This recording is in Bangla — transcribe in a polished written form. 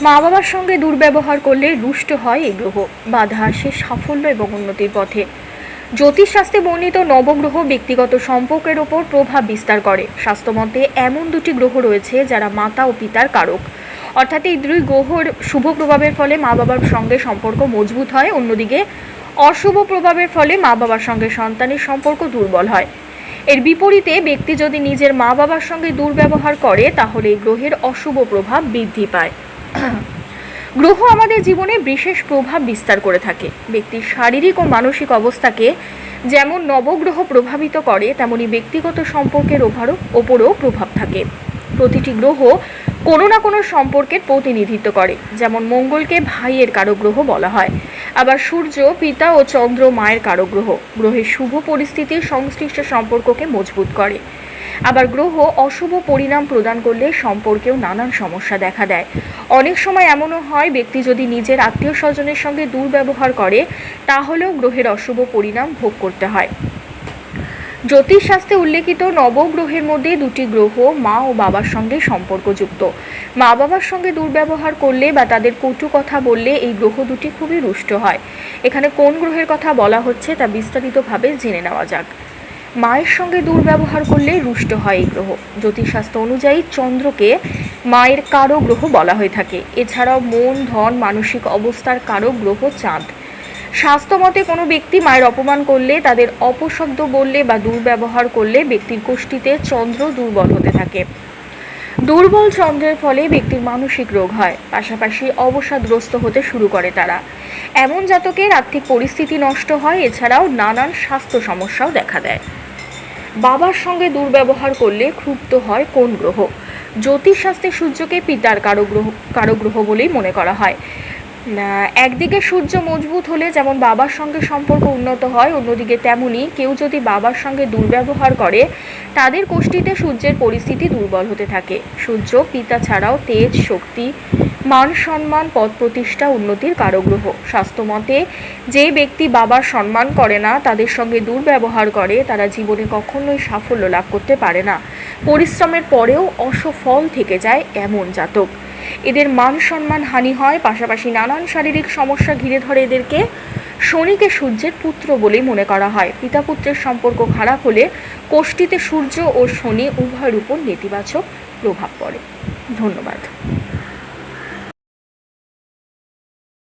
মা বাবার সঙ্গে দুর্ব্যবহার করলে রুষ্ট হয় এই গ্রহ, বাধা আসে সাফল্য এবং উন্নতির পথে। জ্যোতিষশাস্ত্রে বর্ণিত নবগ্রহ ব্যক্তিগত সম্পর্কের ওপর প্রভাব বিস্তার করে। স্বাস্থ্যমতে এমন দুটি গ্রহ রয়েছে যারা মাতা ও পিতার কারক, অর্থাৎ এই দুই গ্রহর শুভ প্রভাবের ফলে মা বাবার সঙ্গে সম্পর্ক মজবুত হয়, অন্যদিকে অশুভ প্রভাবের ফলে মা বাবার সঙ্গে সন্তানের সম্পর্ক দুর্বল হয়। এর বিপরীতে ব্যক্তি যদি নিজের মা বাবার সঙ্গে দুর্ব্যবহার করে তাহলে এই গ্রহের অশুভ প্রভাব বৃদ্ধি পায়। গ্রহ আমাদের জীবনে বিশেষ প্রভাব বিস্তার করে থাকে। ব্যক্তির শারীরিক ও মানসিক অবস্থাকে যেমন নবগ্রহ প্রভাবিত করে, তেমনি ব্যক্তিগত সম্পর্কের ওপরও প্রভাব থাকে। প্রতিটি গ্রহ কোনো না কোনো সম্পর্কের প্রতিনিধিত্ব করে। যেমন মঙ্গলকে ভাইয়ের কারক গ্রহ বলা হয়, আবার সূর্য পিতা ও চন্দ্র মায়ের কারক গ্রহ। গ্রহের শুভ পরিস্থিতি সংশ্লিষ্ট সম্পর্ককে মজবুত করে, আবার গ্রহ অশুভ পরিণাম প্রদান করলে সম্পর্কেও নানান সমস্যা দেখা দেয়। অনেক সময় এমনও হয়, ব্যক্তি যদি নিজের আত্মীয় স্বজনের সঙ্গে দুর্ব্যবহার করে তাহলেও গ্রহের অশুভ পরিণাম ভোগ করতে হয়। জ্যোতিষশাস্ত্রে উল্লেখিত নবগ্রহের মধ্যে দুটি গ্রহ মা ও বাবার সঙ্গে সম্পর্কযুক্ত। মা বাবার সঙ্গে দুর্ব্যবহার করলে বা তাদের কটু কথা বললে এই গ্রহ দুটি খুবই রুষ্ট হয়। এখানে কোন গ্রহের কথা বলা হচ্ছে তা বিস্তারিতভাবে জেনে নেওয়া যাক। মায়ের সঙ্গে দুর্ব্যবহার করলে রুষ্ট হয় এই গ্রহ। জ্যোতিষশাস্ত্র অনুযায়ী চন্দ্রকে মায়ের কারক গ্রহ বলা হয়ে থাকে। এছাড়াও মন, ধন, মানসিক অবস্থার কারক গ্রহ চাঁদ। স্বাস্থ্যমতে কোনো ব্যক্তি মায়ের অপমান করলে, তাদের অপশব্দ বললে বা দুর্ব্যবহার করলে ব্যক্তির কোষ্ঠীতে চন্দ্র দুর্বল হতে থাকে। দুর্বল চন্দ্রের ফলে ব্যক্তির মানসিক রোগ হয়, পাশাপাশি অবসাদগ্রস্ত হতে শুরু করে তারা। এমন জাতকের আর্থিক পরিস্থিতি নষ্ট হয়, এছাড়াও নানান স্বাস্থ্য সমস্যাও দেখা দেয়। বাবার সঙ্গে দুর্ব্যবহার করলে ক্ষুব্ধ হয় কোন গ্রহ? জ্যোতিষশাস্ত্রে সূর্যকে পিতার কারক গ্রহ বলেই মনে করা হয়। একদিকে সূর্য মজবুত হলে যেমন বাবার সঙ্গে সম্পর্ক উন্নত হয়, অন্যদিকে তেমনি কেউ যদি বাবার সঙ্গে দুর্ব্যবহার করে তাদের কোষ্ঠীতে সূর্যের পরিস্থিতি দুর্বল হতে থাকে। সূর্য পিতা ছাড়াও তেজ, শক্তি, মান সম্মান, পদ প্রতিষ্ঠা, উন্নতির কারক গ্রহ। স্বাস্থ্যমতে যে ব্যক্তি বাবার সম্মান করে না, তাদের সঙ্গে দুর্ব্যবহার করে, তারা জীবনে কখনোই সাফল্য লাভ করতে পারে না। পরিশ্রমের পরেও অসফল থেকে যায় এমন জাতক। এদের মান সম্মান হানি হয়, পাশাপাশি নানান শারীরিক সমস্যা ঘিরে ধরে এদেরকে। শনিকে সূর্যের পুত্র বলেই মনে করা হয়। পিতা পুত্রের সম্পর্ক খারাপ হলে কোষ্ঠীতে সূর্য ও শনি উভয়ের উপর নেতিবাচক প্রভাব পড়ে। ধন্যবাদ।